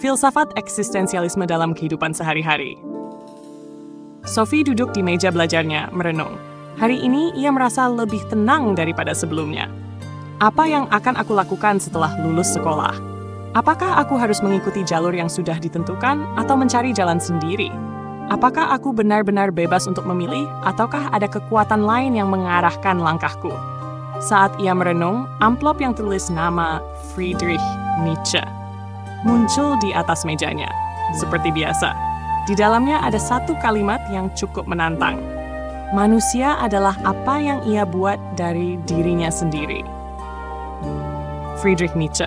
Filsafat eksistensialisme dalam kehidupan sehari-hari. Sophie duduk di meja belajarnya, merenung. Hari ini ia merasa lebih tenang daripada sebelumnya. Apa yang akan aku lakukan setelah lulus sekolah? Apakah aku harus mengikuti jalur yang sudah ditentukan atau mencari jalan sendiri? Apakah aku benar-benar bebas untuk memilih ataukah ada kekuatan lain yang mengarahkan langkahku? Saat ia merenung, amplop yang tulis nama Friedrich Nietzsche muncul di atas mejanya. Seperti biasa, di dalamnya ada satu kalimat yang cukup menantang. Manusia adalah apa yang ia buat dari dirinya sendiri. Friedrich Nietzsche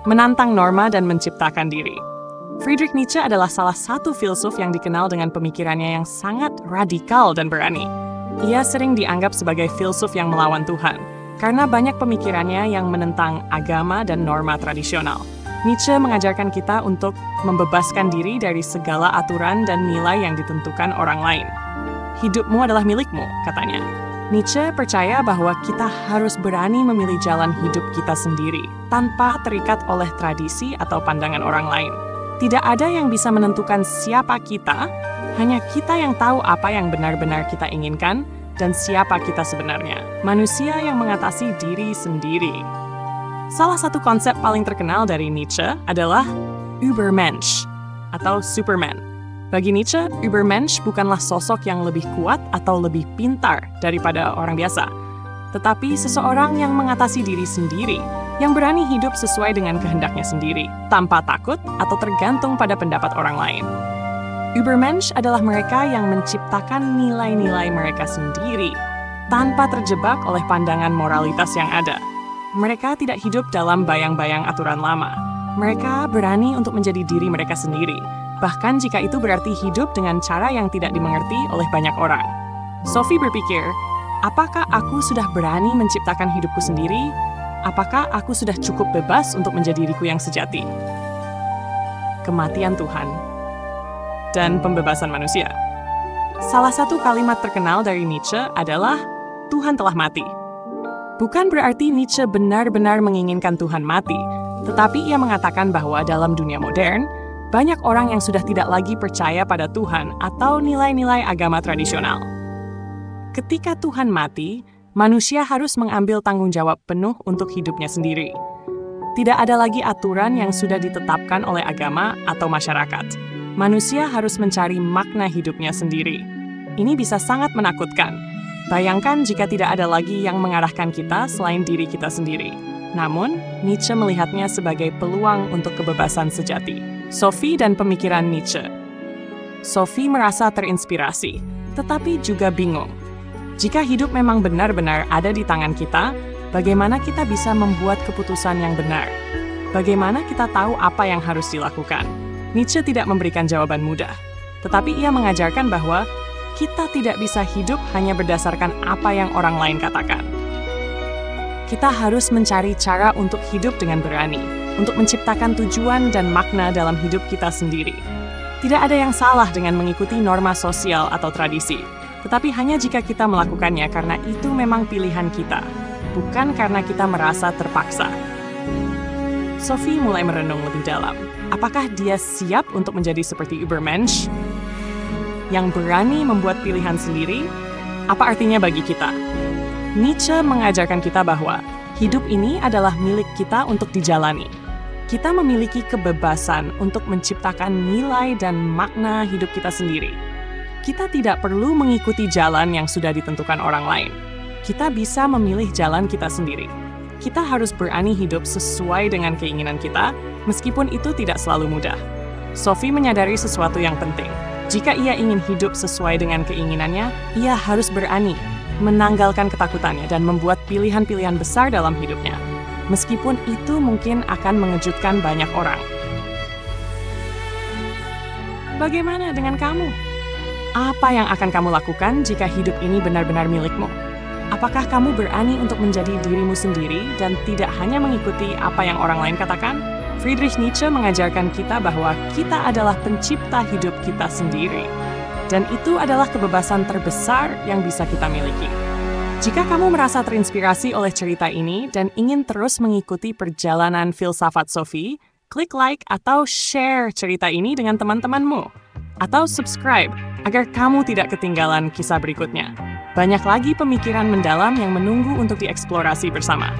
menantang norma dan menciptakan diri. Friedrich Nietzsche adalah salah satu filsuf yang dikenal dengan pemikirannya yang sangat radikal dan berani. Ia sering dianggap sebagai filsuf yang melawan Tuhan, karena banyak pemikirannya yang menentang agama dan norma tradisional. Nietzsche mengajarkan kita untuk membebaskan diri dari segala aturan dan nilai yang ditentukan orang lain. Hidupmu adalah milikmu, katanya. Nietzsche percaya bahwa kita harus berani memilih jalan hidup kita sendiri, tanpa terikat oleh tradisi atau pandangan orang lain. Tidak ada yang bisa menentukan siapa kita, hanya kita yang tahu apa yang benar-benar kita inginkan dan siapa kita sebenarnya. Manusia yang mengatasi diri sendiri. Salah satu konsep paling terkenal dari Nietzsche adalah Übermensch atau Superman. Bagi Nietzsche, Übermensch bukanlah sosok yang lebih kuat atau lebih pintar daripada orang biasa, tetapi seseorang yang mengatasi diri sendiri, yang berani hidup sesuai dengan kehendaknya sendiri, tanpa takut atau tergantung pada pendapat orang lain. Übermensch adalah mereka yang menciptakan nilai-nilai mereka sendiri, tanpa terjebak oleh pandangan moralitas yang ada. Mereka tidak hidup dalam bayang-bayang aturan lama. Mereka berani untuk menjadi diri mereka sendiri, bahkan jika itu berarti hidup dengan cara yang tidak dimengerti oleh banyak orang. Sophie berpikir, apakah aku sudah berani menciptakan hidupku sendiri? Apakah aku sudah cukup bebas untuk menjadi diriku yang sejati? Kematian Tuhan dan pembebasan manusia. Salah satu kalimat terkenal dari Nietzsche adalah Tuhan telah mati. Bukan berarti Nietzsche benar-benar menginginkan Tuhan mati, tetapi ia mengatakan bahwa dalam dunia modern, banyak orang yang sudah tidak lagi percaya pada Tuhan atau nilai-nilai agama tradisional. Ketika Tuhan mati, manusia harus mengambil tanggung jawab penuh untuk hidupnya sendiri. Tidak ada lagi aturan yang sudah ditetapkan oleh agama atau masyarakat. Manusia harus mencari makna hidupnya sendiri. Ini bisa sangat menakutkan. Bayangkan jika tidak ada lagi yang mengarahkan kita selain diri kita sendiri. Namun, Nietzsche melihatnya sebagai peluang untuk kebebasan sejati. Sophie dan pemikiran Nietzsche. Sophie merasa terinspirasi, tetapi juga bingung. Jika hidup memang benar-benar ada di tangan kita, bagaimana kita bisa membuat keputusan yang benar? Bagaimana kita tahu apa yang harus dilakukan? Nietzsche tidak memberikan jawaban mudah, tetapi ia mengajarkan bahwa kita tidak bisa hidup hanya berdasarkan apa yang orang lain katakan. Kita harus mencari cara untuk hidup dengan berani, untuk menciptakan tujuan dan makna dalam hidup kita sendiri. Tidak ada yang salah dengan mengikuti norma sosial atau tradisi, tetapi hanya jika kita melakukannya karena itu memang pilihan kita, bukan karena kita merasa terpaksa. Sophie mulai merenung lebih dalam. Apakah dia siap untuk menjadi seperti Übermensch? Yang berani membuat pilihan sendiri? Apa artinya bagi kita? Nietzsche mengajarkan kita bahwa hidup ini adalah milik kita untuk dijalani. Kita memiliki kebebasan untuk menciptakan nilai dan makna hidup kita sendiri. Kita tidak perlu mengikuti jalan yang sudah ditentukan orang lain. Kita bisa memilih jalan kita sendiri. Kita harus berani hidup sesuai dengan keinginan kita, meskipun itu tidak selalu mudah. Sophie menyadari sesuatu yang penting. Jika ia ingin hidup sesuai dengan keinginannya, ia harus berani menanggalkan ketakutannya dan membuat pilihan-pilihan besar dalam hidupnya. Meskipun itu mungkin akan mengejutkan banyak orang. Bagaimana dengan kamu? Apa yang akan kamu lakukan jika hidup ini benar-benar milikmu? Apakah kamu berani untuk menjadi dirimu sendiri dan tidak hanya mengikuti apa yang orang lain katakan? Friedrich Nietzsche mengajarkan kita bahwa kita adalah pencipta hidup kita sendiri. Dan itu adalah kebebasan terbesar yang bisa kita miliki. Jika kamu merasa terinspirasi oleh cerita ini dan ingin terus mengikuti perjalanan filsafat Sophie, klik like atau share cerita ini dengan teman-temanmu. Atau subscribe agar kamu tidak ketinggalan kisah berikutnya. Banyak lagi pemikiran mendalam yang menunggu untuk dieksplorasi bersama.